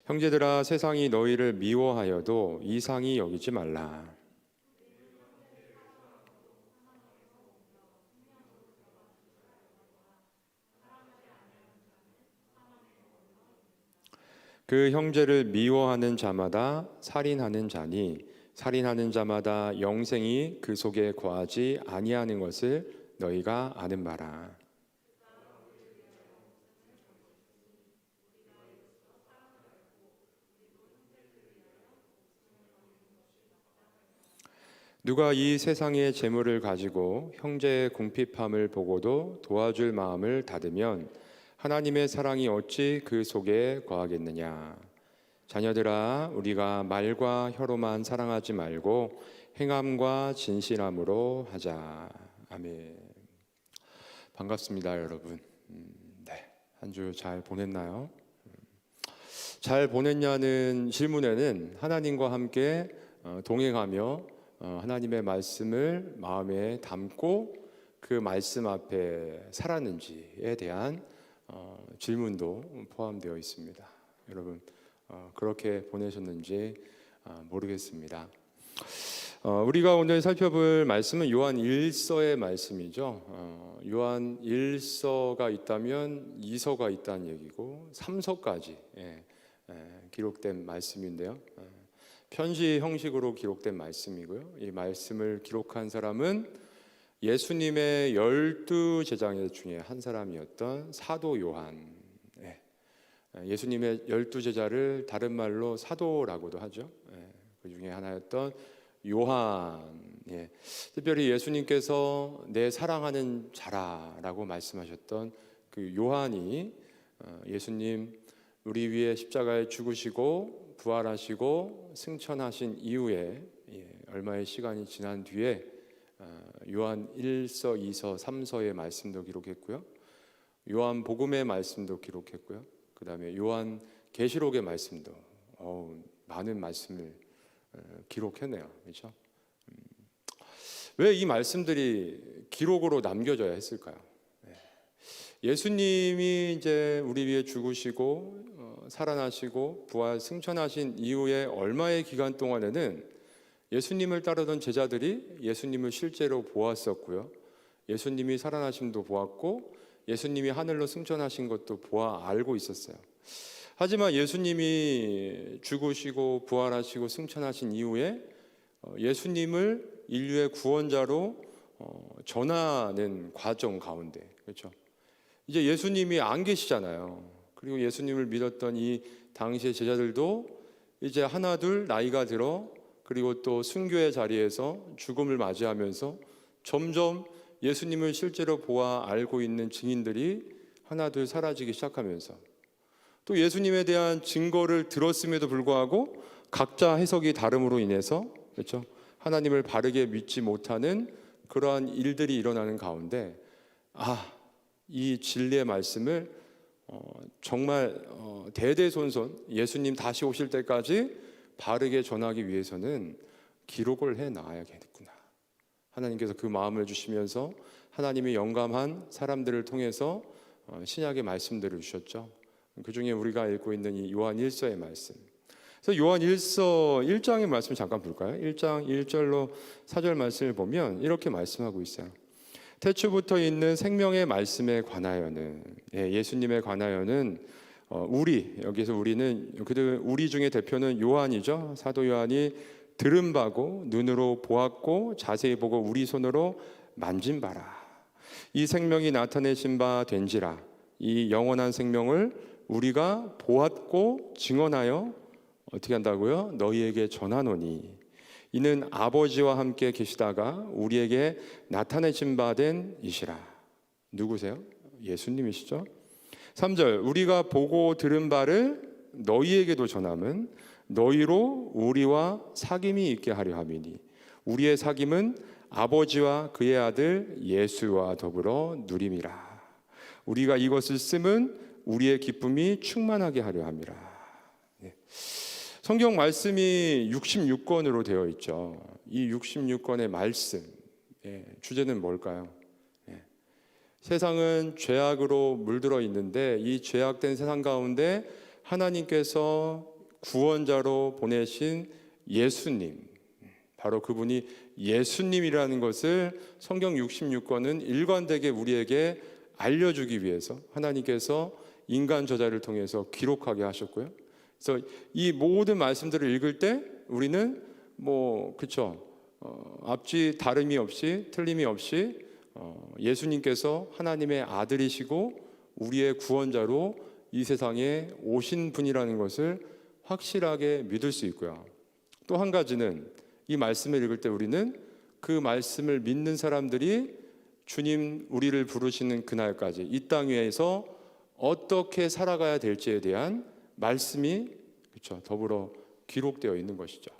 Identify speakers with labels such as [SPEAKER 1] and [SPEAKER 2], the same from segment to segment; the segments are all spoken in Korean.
[SPEAKER 1] 형제들아, 세상이 너희를 미워하여도 이상히 여기지 말라. 그 형제를 미워하는 자마다 살인하는 자니 살인하는 자마다 영생이 그 속에 거하지 아니하는 것을 너희가 아는 바라. 누가 이 세상의 재물을 가지고 형제의 궁핍함을 보고도 도와줄 마음을 닫으면 하나님의 사랑이 어찌 그 속에 거하겠느냐. 자녀들아, 우리가 말과 혀로만 사랑하지 말고 행함과 진실함으로 하자. 아멘. 반갑습니다, 여러분. 네, 한 주 잘 보냈나요? 잘 보냈냐는 질문에는 하나님과 함께 동행하며 하나님의 말씀을 마음에 담고 그 말씀 앞에 살았는지에 대한 질문도 포함되어 있습니다. 여러분 그렇게 보내셨는지 모르겠습니다. 우리가 오늘 살펴볼 말씀은 요한 1서의 말씀이죠. 요한 1서가 있다면 2서가 있다는 얘기고 3서까지 기록된 말씀인데요. 편지 형식으로 기록된 말씀이고요. 이 말씀을 기록한 사람은 예수님의 12제자 중에 한 사람이었던 사도 요한. 예수님의 12제자를 다른 말로 사도라고도 하죠. 그 중에 하나였던 요한. 특별히 예수님께서 내 사랑하는 자라라고 말씀하셨던 그 요한이 예수님 우리 위해 십자가에 죽으시고 부활하시고 승천하신 이후에 얼마의 시간이 지난 뒤에 요한 1서, 2서, 3서의 말씀도 기록했고요. 요한 복음의 말씀도 기록했고요. 그 다음에 요한 계시록의 말씀도 많은 말씀을 기록했네요. 그렇죠? 왜 이 말씀들이 기록으로 남겨져야 했을까요? 예수님이 이제 우리 위해 죽으시고 살아나시고 부활 승천하신 이후에 얼마의 기간 동안에는 예수님을 따르던 제자들이 예수님을 실제로 보았었고요. 예수님이 살아나심도 보았고 예수님이 하늘로 승천하신 것도 알고 있었어요. 하지만 예수님이 죽으시고 부활하시고 승천하신 이후에 예수님을 인류의 구원자로 전하는 과정 가운데, 그렇죠? 이제 예수님이 안 계시잖아요. 그리고 예수님을 믿었던 이 당시의 제자들도 이제 하나둘 나이가 들어 그리고 또 순교의 자리에서 죽음을 맞이하면서 점점 예수님을 실제로 알고 있는 증인들이 하나둘 사라지기 시작하면서 또 예수님에 대한 증거를 들었음에도 불구하고 각자 해석이 다름으로 인해서, 그렇죠? 하나님을 바르게 믿지 못하는 그러한 일들이 일어나는 가운데 이 진리의 말씀을 정말 대대손손 예수님 다시 오실 때까지 바르게 전하기 위해서는 기록을 해놔야겠구나. 하나님께서 그 마음을 주시면서 하나님이 영감한 사람들을 통해서 신약의 말씀들을 주셨죠. 그 중에 우리가 읽고 있는 이 요한 1서의 말씀. 그래서 요한 1서 1장의 말씀 잠깐 볼까요? 1장 1절로 4절 말씀을 보면 이렇게 말씀하고 있어요. 태초부터 있는 생명의 말씀에 관하여는, 예수님에 관하여는 여기서 우리는 우리 중에 대표는 요한이죠. 사도 요한이 들은 바고 눈으로 보았고 자세히 보고 우리 손으로 만진 바라. 이 생명이 나타내신 바 된지라. 이 영원한 생명을 우리가 보았고 증언하여 어떻게 한다고요? 너희에게 전하노니 이는 아버지와 함께 계시다가 우리에게 나타내신 바 된 이시라. 누구세요? 예수님이시죠. 3절 우리가 보고 들은 바를 너희에게도 전함은 너희로 우리와 사귐이 있게 하려 함이니 우리의 사귐은 아버지와 그의 아들 예수와 더불어 누림이라. 우리가 이것을 쓰면 우리의 기쁨이 충만하게 하려 함이라. 성경 말씀이 66권으로 되어 있죠. 이 66권의 말씀 주제는 뭘까요? 세상은 죄악으로 물들어 있는데 이 죄악된 세상 가운데 하나님께서 구원자로 보내신 예수님, 바로 그분이 예수님이라는 것을 성경 66권은 일관되게 우리에게 알려주기 위해서 하나님께서 인간 저자를 통해서 기록하게 하셨고요. 그래서 이 모든 말씀들을 읽을 때 우리는 그렇죠. 앞뒤 다름이 없이 틀림이 없이 예수님께서 하나님의 아들이시고 우리의 구원자로 이 세상에 오신 분이라는 것을 확실하게 믿을 수 있고요. 또 한 가지는 이 말씀을 읽을 때 우리는 그 말씀을 믿는 사람들이 주님 우리를 부르시는 그날까지 이 땅 위에서 어떻게 살아가야 될지에 대한 말씀이 그렇죠. 더불어 기록되어 있는 것이죠.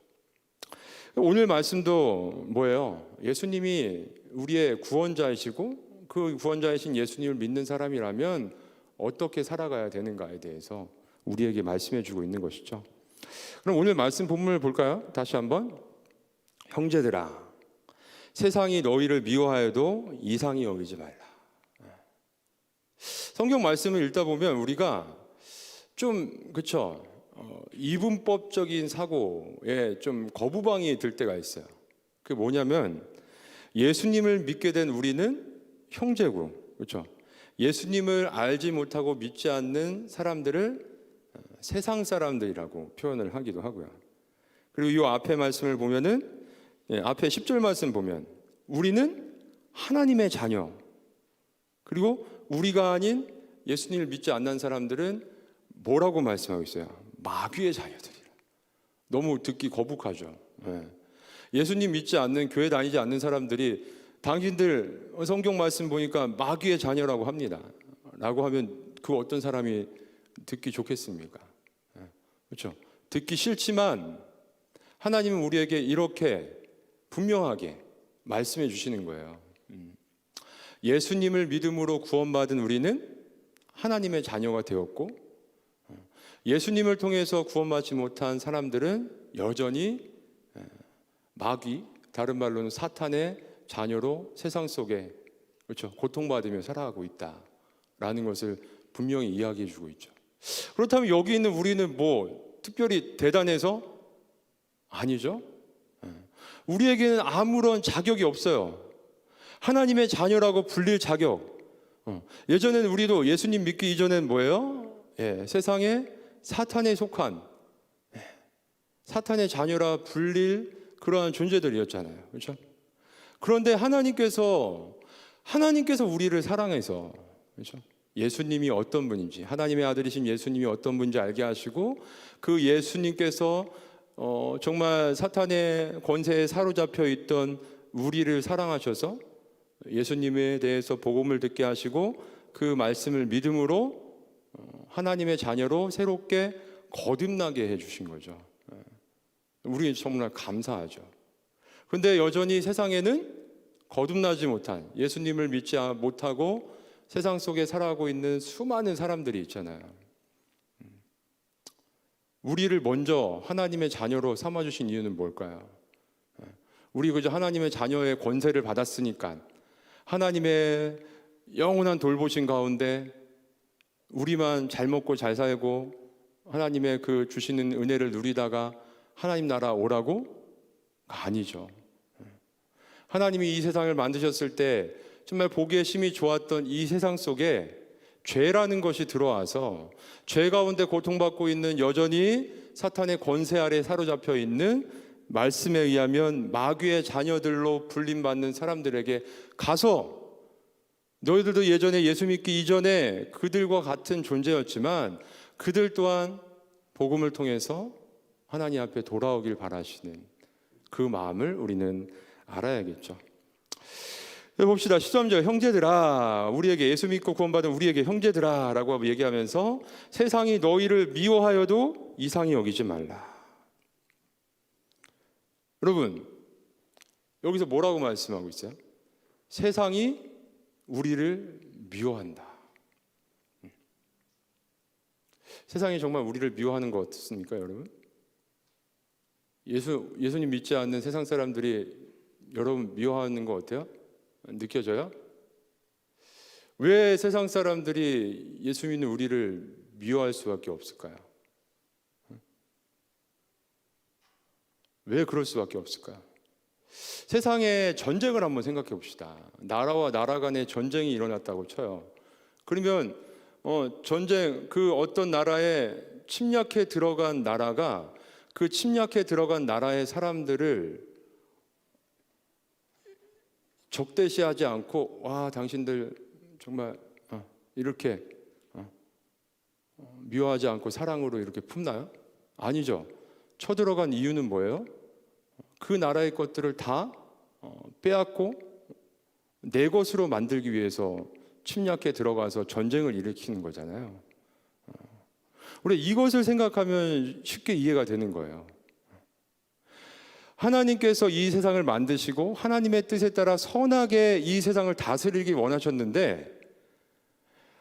[SPEAKER 1] 오늘 말씀도 뭐예요? 예수님이 우리의 구원자이시고 그 구원자이신 예수님을 믿는 사람이라면 어떻게 살아가야 되는가에 대해서 우리에게 말씀해 주고 있는 것이죠. 그럼 오늘 말씀 본문을 볼까요? 다시 한번. 형제들아, 세상이 너희를 미워하여도 이상히 여기지 말라. 성경 말씀을 읽다 보면 우리가 좀 그렇죠. 이분법적인 사고에 좀 거부감이 들 때가 있어요. 그게 뭐냐면 예수님을 믿게 된 우리는 형제고, 그렇죠. 예수님을 알지 못하고 믿지 않는 사람들을 세상 사람들이라고 표현을 하기도 하고요. 그리고 이 앞에 말씀을 보면은 앞에 10절 말씀 보면 우리는 하나님의 자녀, 그리고 우리가 아닌 예수님을 믿지 않는 사람들은 뭐라고 말씀하고 있어요? 마귀의 자녀들이라. 너무 듣기 거북하죠. 예수님 믿지 않는, 교회 다니지 않는 사람들이 당신들 성경 말씀 보니까 마귀의 자녀라고 합니다 라고 하면 그 어떤 사람이 듣기 좋겠습니까? 그렇죠. 듣기 싫지만 하나님은 우리에게 이렇게 분명하게 말씀해 주시는 거예요. 예수님을 믿음으로 구원받은 우리는 하나님의 자녀가 되었고, 예수님을 통해서 구원받지 못한 사람들은 여전히 마귀, 다른 말로는 사탄의 자녀로 세상 속에 그렇죠. 고통받으며 살아가고 있다라는 것을 분명히 이야기해 주고 있죠. 그렇다면 여기 있는 우리는 특별히 대단해서? 아니죠. 우리에게는 아무런 자격이 없어요. 하나님의 자녀라고 불릴 자격. 예전에는 우리도 예수님 믿기 이전엔 뭐예요? 세상에 사탄에 속한 사탄의 자녀라 불릴 그러한 존재들이었잖아요. 그렇죠? 그런데 하나님께서 우리를 사랑해서 그렇죠? 예수님이 어떤 분인지, 하나님의 아들이신 예수님이 어떤 분인지 알게 하시고 그 예수님께서 정말 사탄의 권세에 사로잡혀 있던 우리를 사랑하셔서 예수님에 대해서 복음을 듣게 하시고 그 말씀을 믿음으로 하나님의 자녀로 새롭게 거듭나게 해주신 거죠. 우리 정말 감사하죠. 그런데 여전히 세상에는 거듭나지 못한, 예수님을 믿지 못하고 세상 속에 살아가고 있는 수많은 사람들이 있잖아요. 우리를 먼저 하나님의 자녀로 삼아주신 이유는 뭘까요? 우리 그저 하나님의 자녀의 권세를 받았으니까 하나님의 영원한 돌보신 가운데 우리만 잘 먹고 잘 살고 하나님의 그 주시는 은혜를 누리다가 하나님 나라 오라고? 아니죠. 하나님이 이 세상을 만드셨을 때 정말 보기에 심히 좋았던 이 세상 속에 죄라는 것이 들어와서 죄 가운데 고통받고 있는, 여전히 사탄의 권세 아래 사로잡혀 있는, 말씀에 의하면 마귀의 자녀들로 불림받는 사람들에게 가서 너희들도 예전에 예수 믿기 이전에 그들과 같은 존재였지만 그들 또한 복음을 통해서 하나님 앞에 돌아오길 바라시는 그 마음을 우리는 알아야겠죠. 봅시다. 13절, 형제들아, 우리에게 예수 믿고 구원받은 우리에게 형제들아 라고 얘기하면서 세상이 너희를 미워하여도 이상히 여기지 말라. 여러분, 여기서 뭐라고 말씀하고 있어요? 세상이 우리를 미워한다. 세상이 정말 우리를 미워하는 것 같습니까, 여러분? 예수님 믿지 않는 세상 사람들이 여러분 미워하는 거 어때요? 느껴져요? 왜 세상 사람들이 예수 믿는 우리를 미워할 수밖에 없을까요? 왜 그럴 수밖에 없을까요? 세상의 전쟁을 한번 생각해 봅시다. 나라와 나라 간의 전쟁이 일어났다고 쳐요. 그러면 전쟁, 그 어떤 나라에 침략해 들어간 나라가 그 침략해 들어간 나라의 사람들을 적대시하지 않고, 와, 당신들 정말 이렇게 미워하지 않고 사랑으로 이렇게 품나요? 아니죠. 쳐들어간 이유는 뭐예요? 그 나라의 것들을 다 빼앗고 내 것으로 만들기 위해서 침략해 들어가서 전쟁을 일으키는 거잖아요. 우리 이것을 생각하면 쉽게 이해가 되는 거예요. 하나님께서 이 세상을 만드시고 하나님의 뜻에 따라 선하게 이 세상을 다스리기 원하셨는데,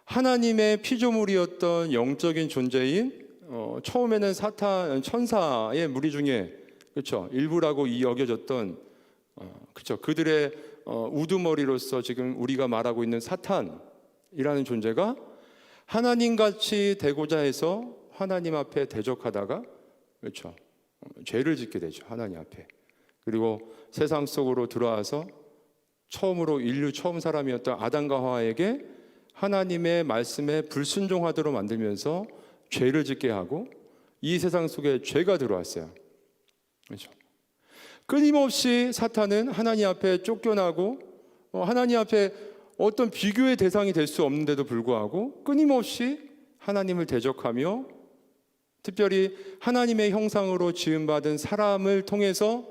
[SPEAKER 1] 하나님의 피조물이었던 영적인 존재인 처음에는 사탄, 천사의 무리 중에, 그렇죠, 일부라고 여겨졌던 그렇죠, 그들의 우두머리로서 지금 우리가 말하고 있는 사탄이라는 존재가 하나님같이 되고자 해서 하나님 앞에 대적하다가, 그렇죠, 죄를 짓게 되죠, 하나님 앞에. 그리고 세상 속으로 들어와서 처음으로 인류 처음 사람이었던 아담과 하와에게 하나님의 말씀에 불순종하도록 만들면서 죄를 짓게 하고, 이 세상 속에 죄가 들어왔어요. 그렇죠? 끊임없이 사탄은 하나님 앞에 쫓겨나고 하나님 앞에 어떤 비교의 대상이 될 수 없는데도 불구하고 끊임없이 하나님을 대적하며, 특별히 하나님의 형상으로 지음받은 사람을 통해서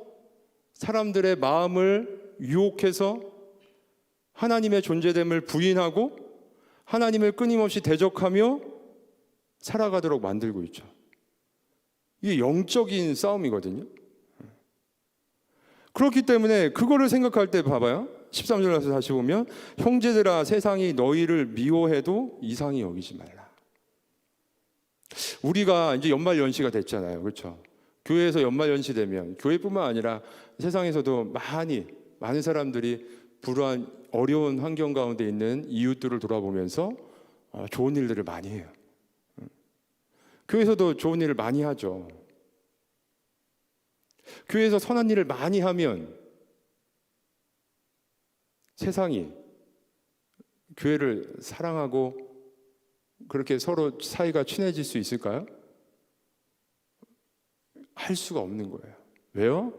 [SPEAKER 1] 사람들의 마음을 유혹해서 하나님의 존재됨을 부인하고 하나님을 끊임없이 대적하며 살아가도록 만들고 있죠. 이게 영적인 싸움이거든요. 그렇기 때문에 그거를 생각할 때 봐봐요. 13절에서 다시 보면, 형제들아 세상이 너희를 미워해도 이상히 여기지 말라. 우리가 이제 연말연시가 됐잖아요. 그렇죠? 교회에서 연말연시 되면 교회뿐만 아니라 세상에서도 많은 사람들이 불우한 어려운 환경 가운데 있는 이웃들을 돌아보면서 좋은 일들을 많이 해요. 교회에서도 좋은 일을 많이 하죠. 교회에서 선한 일을 많이 하면 세상이 교회를 사랑하고 그렇게 서로 사이가 친해질 수 있을까요? 할 수가 없는 거예요. 왜요?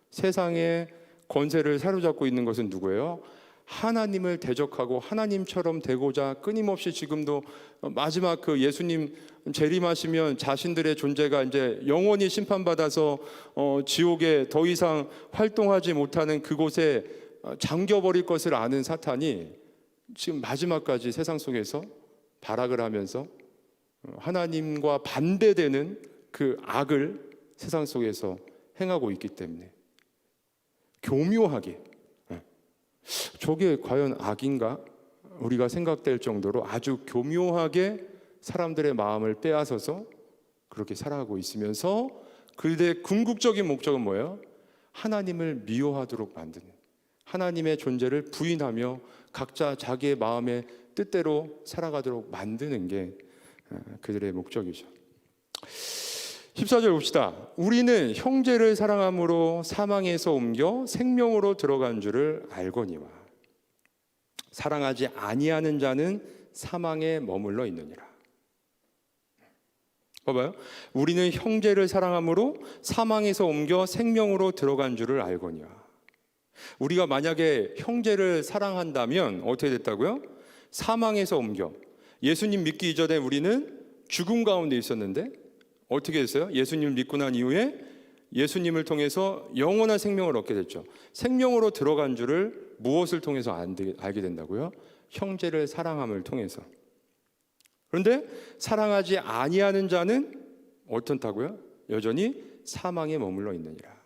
[SPEAKER 1] 세상의 권세를 사로잡고 있는 것은 누구예요? 하나님을 대적하고 하나님처럼 되고자 끊임없이, 지금도 마지막 그 예수님 재림하시면 자신들의 존재가 이제 영원히 심판받아서 지옥에 더 이상 활동하지 못하는 그곳에 잠겨버릴 것을 아는 사탄이 지금 마지막까지 세상 속에서 발악을 하면서 하나님과 반대되는 그 악을 세상 속에서 행하고 있기 때문에 교묘하게, 저게 과연 악인가? 우리가 생각될 정도로 아주 교묘하게 사람들의 마음을 빼앗아서 그렇게 살아가고 있으면서, 그들의 궁극적인 목적은 뭐예요? 하나님을 미워하도록 만드는, 하나님의 존재를 부인하며 각자 자기의 마음의 뜻대로 살아가도록 만드는 게 그들의 목적이죠. 14절 봅시다. 우리는 형제를 사랑함으로 사망에서 옮겨 생명으로 들어간 줄을 알거니와 사랑하지 아니하는 자는 사망에 머물러 있느니라. 봐봐요. 우리는 형제를 사랑함으로 사망에서 옮겨 생명으로 들어간 줄을 알거니와. 우리가 만약에 형제를 사랑한다면 어떻게 됐다고요? 사망에서 옮겨. 예수님 믿기 이전에 우리는 죽음 가운데 있었는데 어떻게 됐어요? 예수님을 믿고 난 이후에 예수님을 통해서 영원한 생명을 얻게 됐죠. 생명으로 들어간 줄을 무엇을 통해서 알게 된다고요? 형제를 사랑함을 통해서. 그런데 사랑하지 아니하는 자는 어떻다고요? 여전히 사망에 머물러 있느니라.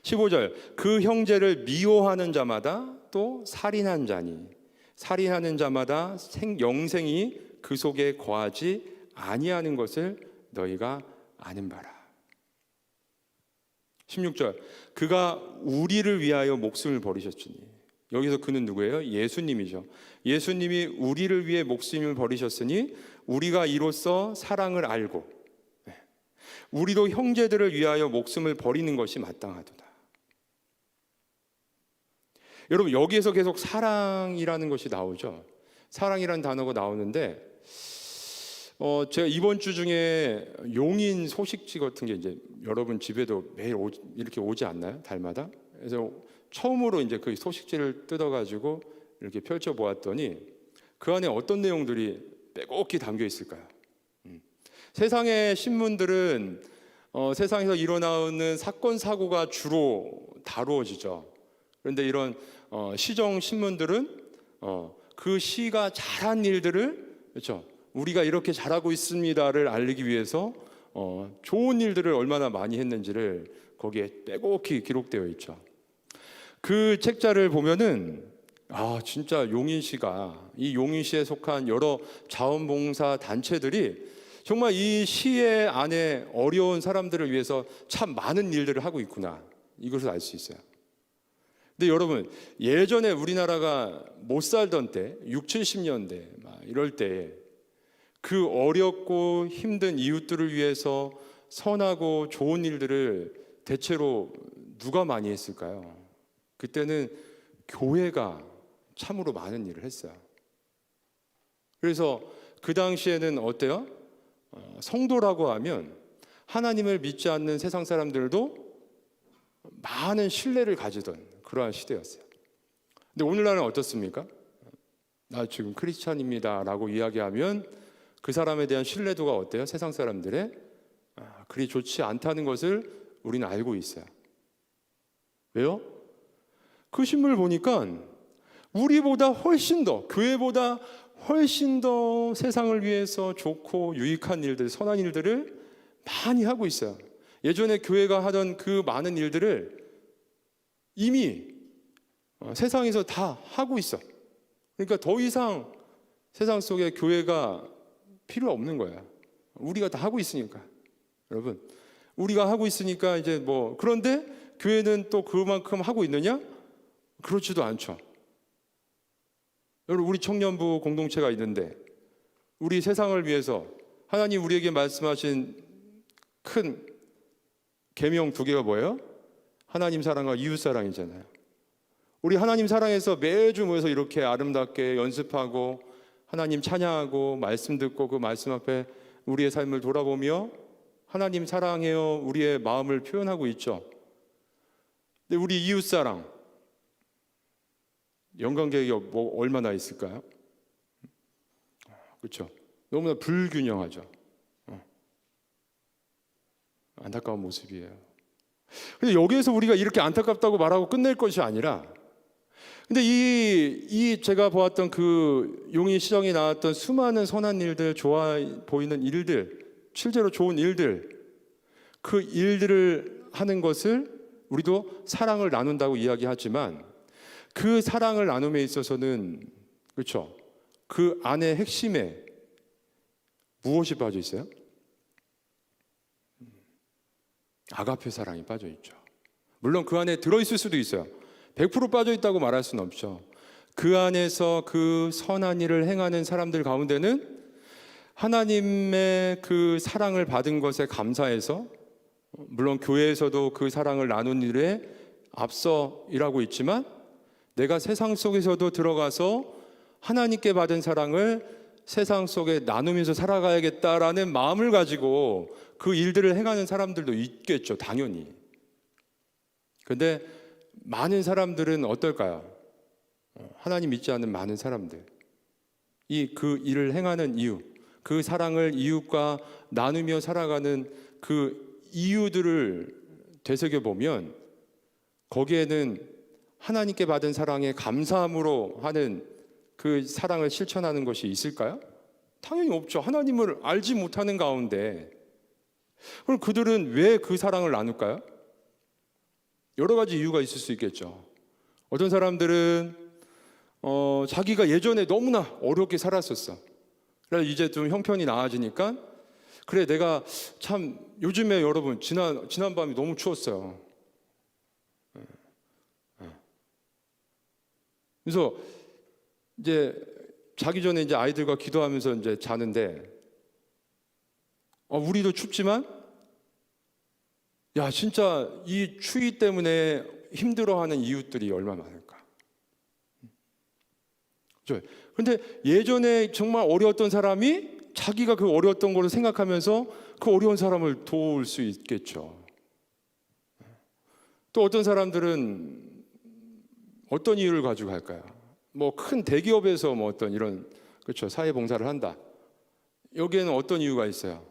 [SPEAKER 1] 15절, 그 형제를 미워하는 자마다 또 살인한 자니 살인하는 자마다 영생이 그 속에 거하지 아니하는 것을 너희가 아는 바라. 16절, 그가 우리를 위하여 목숨을 버리셨으니, 여기서 그는 누구예요? 예수님이죠. 예수님이 우리를 위해 목숨을 버리셨으니 우리가 이로써 사랑을 알고, 우리도 형제들을 위하여 목숨을 버리는 것이 마땅하도다. 여러분, 여기에서 계속 사랑이라는 것이 나오죠. 사랑이라는 단어가 나오는데 제가 이번 주 중에 용인 소식지 같은 게 이제 여러분 집에도 매일 이렇게 오지 않나요? 달마다? 그래서 처음으로 이제 그 소식지를 뜯어가지고 이렇게 펼쳐 보았더니 그 안에 어떤 내용들이 빼곡히 담겨 있을까요? 세상의 신문들은 세상에서 일어나는 사건 사고가 주로 다루어지죠. 그런데 이런 시정 신문들은 그 시가 잘한 일들을, 그렇죠, 우리가 이렇게 잘하고 있습니다를 알리기 위해서 좋은 일들을 얼마나 많이 했는지를 거기에 빼곡히 기록되어 있죠. 그 책자를 보면은 진짜 용인시가, 이 용인시에 속한 여러 자원봉사 단체들이 정말 이 시의 안에 어려운 사람들을 위해서 참 많은 일들을 하고 있구나, 이것을 알 수 있어요. 근데 여러분, 예전에 우리나라가 못 살던 때, 6, 70년대 막 이럴 때 그 어렵고 힘든 이웃들을 위해서 선하고 좋은 일들을 대체로 누가 많이 했을까요? 그때는 교회가 참으로 많은 일을 했어요. 그래서 그 당시에는 어때요? 성도라고 하면 하나님을 믿지 않는 세상 사람들도 많은 신뢰를 가지던 그러한 시대였어요. 근데 오늘날은 어떻습니까? 나 지금 크리스찬입니다 라고 이야기하면 그 사람에 대한 신뢰도가 어때요? 세상 사람들의 그리 좋지 않다는 것을 우리는 알고 있어요. 왜요? 그 신문을 보니까 우리보다 훨씬 더, 교회보다 훨씬 더 세상을 위해서 좋고 유익한 일들, 선한 일들을 많이 하고 있어요. 예전에 교회가 하던 그 많은 일들을 이미 세상에서 다 하고 있어. 그러니까 더 이상 세상 속에 교회가 필요 없는 거야. 우리가 다 하고 있으니까. 여러분, 우리가 하고 있으니까 이제 그런데 교회는 또 그만큼 하고 있느냐? 그렇지도 않죠. 여러분, 우리 청년부 공동체가 있는데 우리 세상을 위해서 하나님 우리에게 말씀하신 큰 계명 2개가 뭐예요? 하나님 사랑과 이웃 사랑이잖아요. 우리 하나님 사랑해서 매주 모여서 이렇게 아름답게 연습하고 하나님 찬양하고 말씀 듣고 그 말씀 앞에 우리의 삶을 돌아보며 하나님 사랑해요 우리의 마음을 표현하고 있죠. 근데 우리 이웃 사랑, 연관계획이 얼마나 있을까요? 그렇죠. 너무나 불균형하죠. 안타까운 모습이에요. 근데 여기에서 우리가 이렇게 안타깝다고 말하고 끝낼 것이 아니라, 근데 이 제가 보았던 그 용인 시정에 나왔던 수많은 선한 일들, 좋아 보이는 일들, 실제로 좋은 일들, 그 일들을 하는 것을 우리도 사랑을 나눈다고 이야기하지만 그 사랑을 나눔에 있어서는, 그렇죠, 그 안에 핵심에 무엇이 빠져 있어요? 아가페 사랑이 빠져 있죠. 물론 그 안에 들어있을 수도 있어요. 100% 빠져 있다고 말할 수는 없죠. 그 안에서 그 선한 일을 행하는 사람들 가운데는 하나님의 그 사랑을 받은 것에 감사해서, 물론 교회에서도 그 사랑을 나눈 일에 앞서 일하고 있지만 내가 세상 속에서도 들어가서 하나님께 받은 사랑을 세상 속에 나누면서 살아가야겠다라는 마음을 가지고 그 일들을 행하는 사람들도 있겠죠, 당연히. 그런데 많은 사람들은 어떨까요? 하나님 믿지 않는 많은 사람들, 그 일을 행하는 이유, 그 사랑을 이웃과 나누며 살아가는 그 이유들을 되새겨보면 거기에는 하나님께 받은 사랑에 감사함으로 하는 그 사랑을 실천하는 것이 있을까요? 당연히 없죠. 하나님을 알지 못하는 가운데. 그럼 그들은 왜 그 사랑을 나눌까요? 여러 가지 이유가 있을 수 있겠죠. 어떤 사람들은 자기가 예전에 너무나 어렵게 살았었어. 그래서 이제 좀 형편이 나아지니까, 그래 내가 참 요즘에 여러분 지난 밤이 너무 추웠어요. 그래서 이제 자기 전에 이제 아이들과 기도하면서 이제 자는데 우리도 춥지만 야, 진짜 이 추위 때문에 힘들어하는 이웃들이 얼마나 많을까. 그런데 예전에 정말 어려웠던 사람이 자기가 그 어려웠던 거를 생각하면서 그 어려운 사람을 도울 수 있겠죠. 또 어떤 사람들은 어떤 이유를 가지고 할까요? 뭐 큰 대기업에서 뭐 어떤 이런, 그렇죠, 사회봉사를 한다. 여기에는 어떤 이유가 있어요?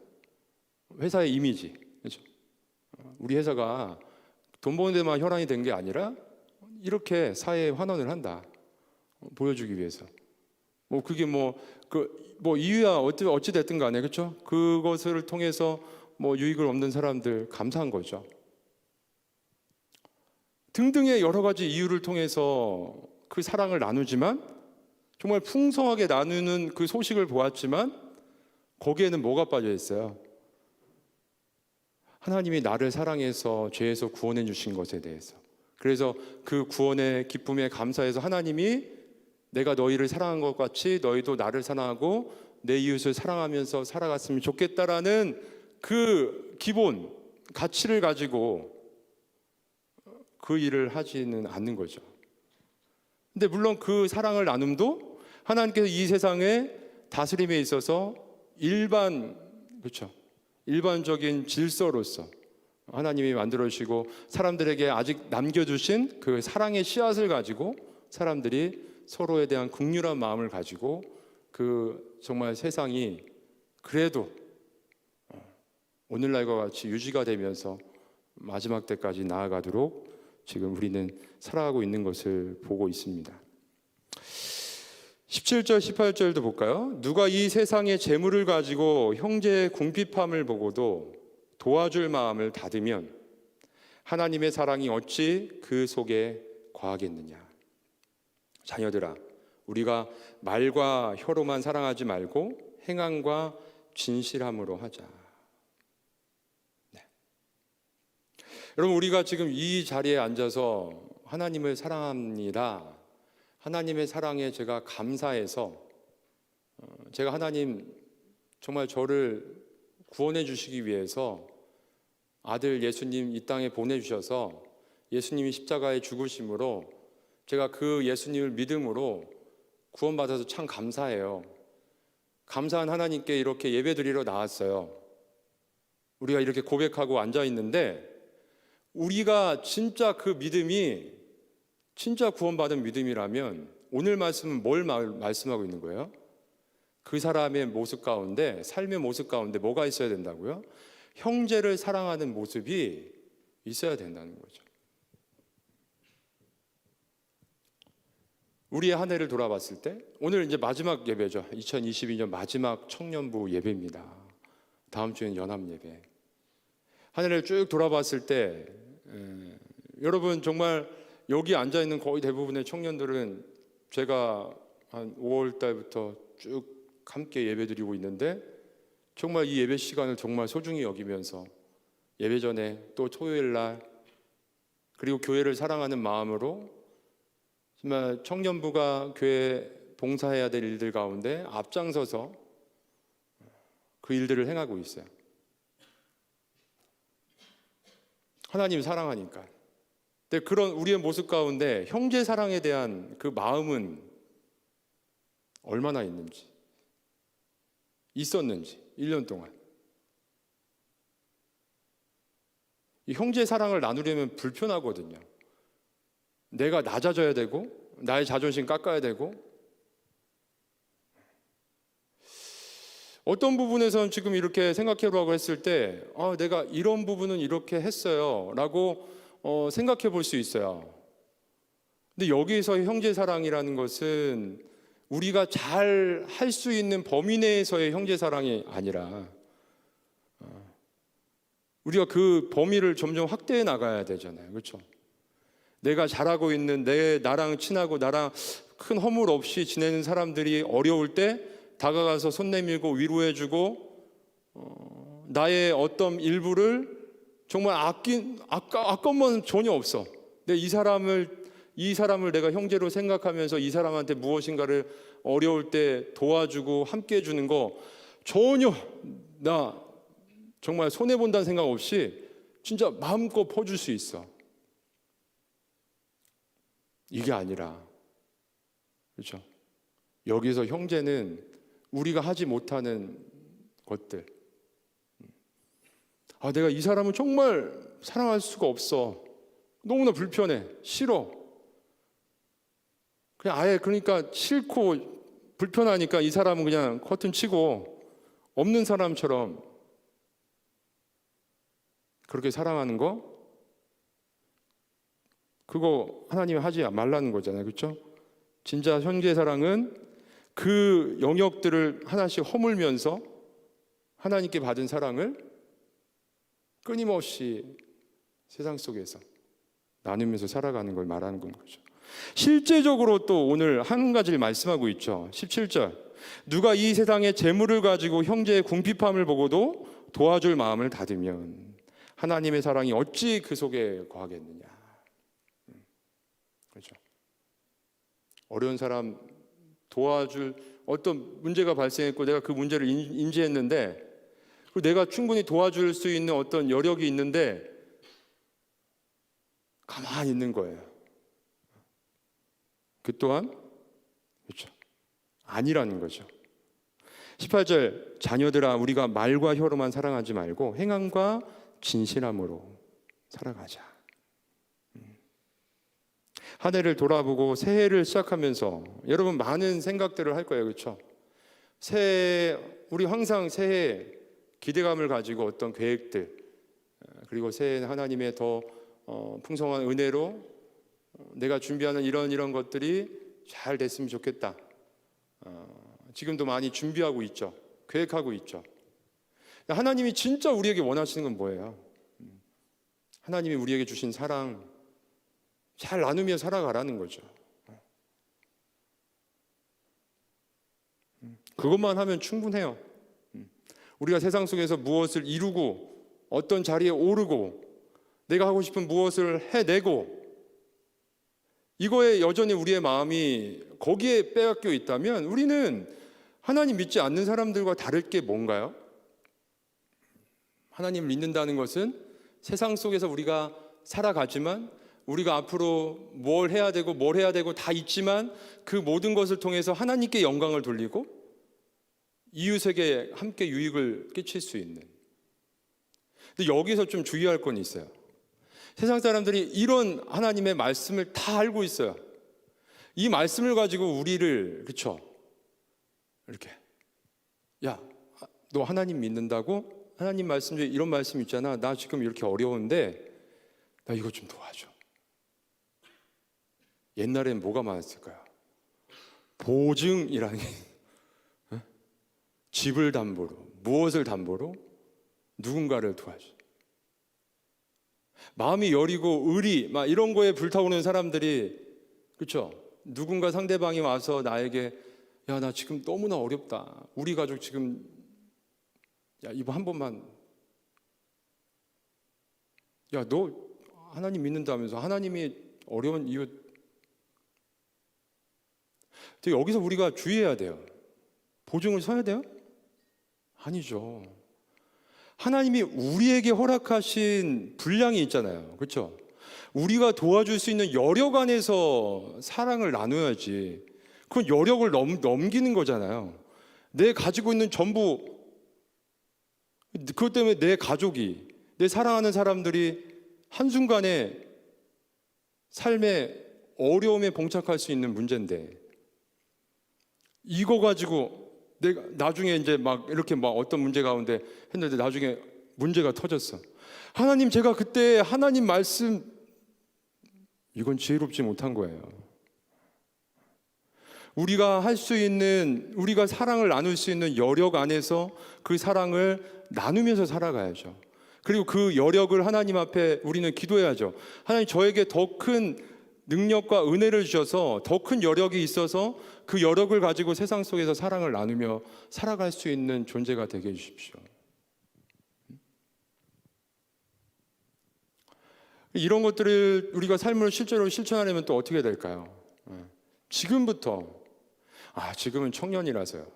[SPEAKER 1] 회사의 이미지, 그렇죠? 우리 회사가 돈 버는 데만 혈안이 된 게 아니라 이렇게 사회에 환원을 한다, 보여주기 위해서. 뭐 그게 뭐 이유야 어찌 됐든 간에, 그렇죠? 그것을 통해서 뭐 유익을 얻는 사람들 감사한 거죠. 등등의 여러 가지 이유를 통해서 그 사랑을 나누지만, 정말 풍성하게 나누는 그 소식을 보았지만 거기에는 뭐가 빠져 있어요? 하나님이 나를 사랑해서 죄에서 구원해 주신 것에 대해서. 그래서 그 구원의 기쁨에 감사해서 하나님이 내가 너희를 사랑한 것 같이 너희도 나를 사랑하고 내 이웃을 사랑하면서 살아갔으면 좋겠다라는 그 기본 가치를 가지고 그 일을 하지는 않는 거죠. 근데 물론 그 사랑을 나눔도 하나님께서 이 세상의 다스림에 있어서 그렇죠, 일반적인 질서로서 하나님이 만들어주시고 사람들에게 아직 남겨주신 그 사랑의 씨앗을 가지고 사람들이 서로에 대한 긍휼한 마음을 가지고 그 정말 세상이 그래도 오늘날과 같이 유지가 되면서 마지막 때까지 나아가도록 지금 우리는 살아가고 있는 것을 보고 있습니다. 17절 18절도 볼까요? 누가 이 세상의 재물을 가지고 형제의 궁핍함을 보고도 도와줄 마음을 닫으면 하나님의 사랑이 어찌 그 속에 거하겠느냐. 자녀들아, 우리가 말과 혀로만 사랑하지 말고 행함과 진실함으로 하자. 네. 여러분, 우리가 지금 이 자리에 앉아서 하나님을 사랑합니다, 하나님의 사랑에 제가 감사해서 제가 하나님 정말 저를 구원해 주시기 위해서 아들 예수님 이 땅에 보내주셔서 예수님이 십자가에 죽으심으로 제가 그 예수님을 믿음으로 구원받아서 참 감사해요. 감사한 하나님께 이렇게 예배드리러 나왔어요. 우리가 이렇게 고백하고 앉아 있는데, 우리가 진짜 그 믿음이 진짜 구원받은 믿음이라면 오늘 말씀은 뭘 말씀하고 있는 거예요? 그 사람의 모습 가운데, 삶의 모습 가운데 뭐가 있어야 된다고요? 형제를 사랑하는 모습이 있어야 된다는 거죠. 우리의 한 해를 돌아봤을 때, 오늘 이제 마지막 예배죠. 2022년 마지막 청년부 예배입니다. 다음 주엔 연합 예배. 한 해를 쭉 돌아봤을 때 여러분 정말 여기 앉아 있는 거의 대부분의 청년들은 제가 한 5월 달부터 쭉 함께 예배드리고 있는데, 정말 이 예배 시간을 정말 소중히 여기면서 예배 전에 또 토요일 날 그리고 교회를 사랑하는 마음으로 정말 청년부가 교회 봉사해야 될 일들 가운데 앞장서서 그 일들을 행하고 있어요. 하나님 사랑하니까. 근데 그런 우리의 모습 가운데 형제 사랑에 대한 그 마음은 얼마나 있었는지 1년 동안. 이 형제 사랑을 나누려면 불편하거든요. 내가 낮아져야 되고 나의 자존심 깎아야 되고, 어떤 부분에서는 지금 이렇게 생각해보라고 했을 때 내가 이런 부분은 이렇게 했어요 라고 생각해 볼 수 있어요. 근데 여기에서의 형제 사랑이라는 것은 우리가 잘 할 수 있는 범위 내에서의 형제 사랑이 아니라 우리가 그 범위를 점점 확대해 나가야 되잖아요. 그렇죠? 내가 잘하고 있는 나랑 친하고 나랑 큰 허물 없이 지내는 사람들이 어려울 때 다가가서 손 내밀고 위로해주고 나의 어떤 일부를 정말 아까운 전혀 없어. 근데 이 사람을 내가 형제로 생각하면서 이 사람한테 무엇인가를 어려울 때 도와주고 함께 해주는 거 전혀 나 정말 손해본다는 생각 없이 진짜 마음껏 퍼줄 수 있어. 이게 아니라, 그렇죠? 여기서 형제는 우리가 하지 못하는 것들. 내가 이 사람은 정말 사랑할 수가 없어. 너무나 불편해. 싫어. 그냥 아예 그러니까 싫고 불편하니까 이 사람은 그냥 커튼 치고 없는 사람처럼 그렇게 사랑하는 거, 그거 하나님이 하지 말라는 거잖아요. 그렇죠? 진짜 형제 사랑은 그 영역들을 하나씩 허물면서 하나님께 받은 사랑을 끊임없이 세상 속에서 나누면서 살아가는 걸 말하는 거죠. 실제적으로 또 오늘 한 가지를 말씀하고 있죠. 17절. 누가 이 세상의 재물을 가지고 형제의 궁핍함을 보고도 도와줄 마음을 닫으면 하나님의 사랑이 어찌 그 속에 거하겠느냐. 그렇죠. 어려운 사람 도와줄 어떤 문제가 발생했고 내가 그 문제를 인지했는데 그리고 내가 충분히 도와줄 수 있는 어떤 여력이 있는데 가만히 있는 거예요. 그 또한 그렇죠. 아니라는 거죠. 18절. 자녀들아 우리가 말과 혀로만 사랑하지 말고 행함과 진실함으로 살아가자. 한 해를 돌아보고 새해를 시작하면서 여러분 많은 생각들을 할 거예요. 그렇죠? 새해 우리 항상 새해 기대감을 가지고 어떤 계획들 그리고 새해는 하나님의 더 풍성한 은혜로 내가 준비하는 이런 것들이 잘 됐으면 좋겠다. 지금도 많이 준비하고 있죠. 계획하고 있죠. 하나님이 진짜 우리에게 원하시는 건 뭐예요? 하나님이 우리에게 주신 사랑 잘 나누며 살아가라는 거죠. 그것만 하면 충분해요. 우리가 세상 속에서 무엇을 이루고 어떤 자리에 오르고 내가 하고 싶은 무엇을 해내고 이거에 여전히 우리의 마음이 거기에 빼앗겨 있다면 우리는 하나님 믿지 않는 사람들과 다를 게 뭔가요? 하나님을 믿는다는 것은 세상 속에서 우리가 살아가지만 우리가 앞으로 뭘 해야 되고 다 있지만 그 모든 것을 통해서 하나님께 영광을 돌리고 이웃에게 함께 유익을 끼칠 수 있는. 근데 여기서 좀 주의할 건 있어요. 세상 사람들이 이런 하나님의 말씀을 다 알고 있어요. 이 말씀을 가지고 우리를 그렇죠? 이렇게 야, 너 하나님 믿는다고? 하나님 말씀 중에 이런 말씀 있잖아. 나 지금 이렇게 어려운데 나 이거 좀 도와줘. 옛날엔 뭐가 많았을까요? 보증이라는 게 집을 담보로 무엇을 담보로 누군가를 도와줘. 마음이 여리고 의리 막 이런 거에 불타오르는 사람들이 그렇죠? 누군가 상대방이 와서 나에게 야, 나 지금 너무나 어렵다. 우리 가족 지금 야, 이거 한 번만 야, 너 하나님 믿는다면서 하나님이 어려운 이유 여기서 우리가 주의해야 돼요. 보증을 서야 돼요? 아니죠. 하나님이 우리에게 허락하신 분량이 있잖아요. 그렇죠? 우리가 도와줄 수 있는 여력 안에서 사랑을 나눠야지. 그건 여력을 넘기는 거잖아요. 내 가지고 있는 전부 그것 때문에 내 가족이 내 사랑하는 사람들이 한순간에 삶의 어려움에 봉착할 수 있는 문제인데 이거 가지고 내가 나중에 이제 막 이렇게 막 어떤 문제 가운데 했는데 나중에 문제가 터졌어. 하나님 제가 그때 하나님 말씀 이건 지혜롭지 못한 거예요. 우리가 할 수 있는 우리가 사랑을 나눌 수 있는 여력 안에서 그 사랑을 나누면서 살아가야죠. 그리고 그 여력을 하나님 앞에 우리는 기도해야죠. 하나님 저에게 더 큰 능력과 은혜를 주셔서 더 큰 여력이 있어서 그 여력을 가지고 세상 속에서 사랑을 나누며 살아갈 수 있는 존재가 되게 해주십시오. 이런 것들을 우리가 삶으로 실제로 실천하려면 또 어떻게 될까요? 지금부터 지금은 청년이라서요.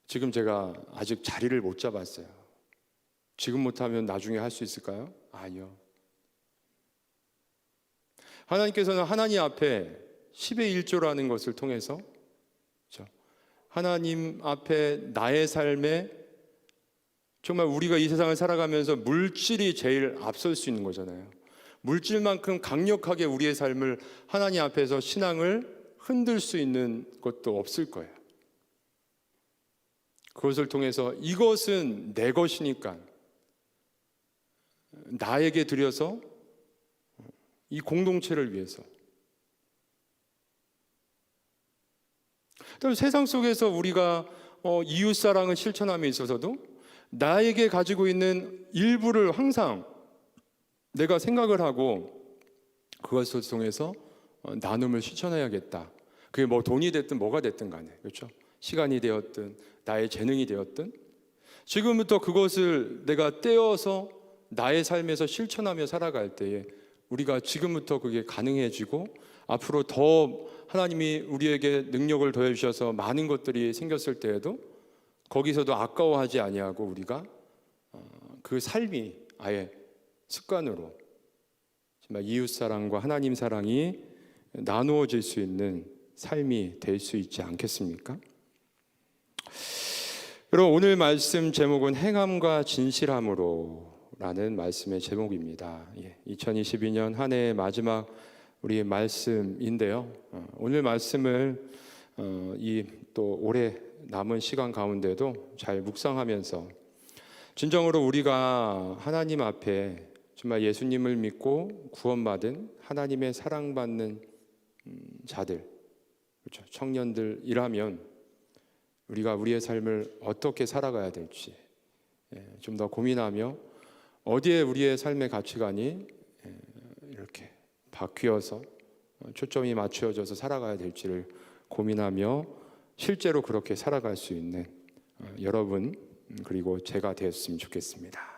[SPEAKER 1] 지금 제가 아직 자리를 못 잡았어요. 지금 못하면 나중에 할 수 있을까요? 아니요. 하나님께서는 하나님 앞에 10의 1조라는 것을 통해서 하나님 앞에 나의 삶에 정말 우리가 이 세상을 살아가면서 물질이 제일 앞설 수 있는 거잖아요. 물질만큼 강력하게 우리의 삶을 하나님 앞에서 신앙을 흔들 수 있는 것도 없을 거예요. 그것을 통해서 이것은 내 것이니까 나에게 드려서 이 공동체를 위해서. 또 세상 속에서 우리가 이웃사랑을 실천함에 있어서도 나에게 가지고 있는 일부를 항상 내가 생각을 하고 그것을 통해서 나눔을 실천해야겠다. 그게 뭐 돈이 됐든 뭐가 됐든 간에, 그렇죠? 시간이 되었든 나의 재능이 되었든 지금부터 그것을 내가 떼어서 나의 삶에서 실천하며 살아갈 때에 우리가 지금부터 그게 가능해지고 앞으로 더 하나님이 우리에게 능력을 더해 주셔서 많은 것들이 생겼을 때에도 거기서도 아까워하지 아니하고 우리가 그 삶이 아예 습관으로 정말 이웃사랑과 하나님 사랑이 나누어질 수 있는 삶이 될 수 있지 않겠습니까? 여러분, 오늘 말씀 제목은 행함과 진실함으로 라는 말씀의 제목입니다. 2022년 한 해의 마지막 우리의 말씀인데요. 오늘 말씀을 이 또 올해 남은 시간 가운데도 잘 묵상하면서 진정으로 우리가 하나님 앞에 정말 예수님을 믿고 구원받은 하나님의 사랑받는 자들, 그렇죠? 청년들이라면 우리가 우리의 삶을 어떻게 살아가야 될지 좀 더 고민하며 어디에 우리의 삶의 가치관이 이렇게 바뀌어서 초점이 맞추어져서 살아가야 될지를 고민하며 실제로 그렇게 살아갈 수 있는 여러분 그리고 제가 되었으면 좋겠습니다.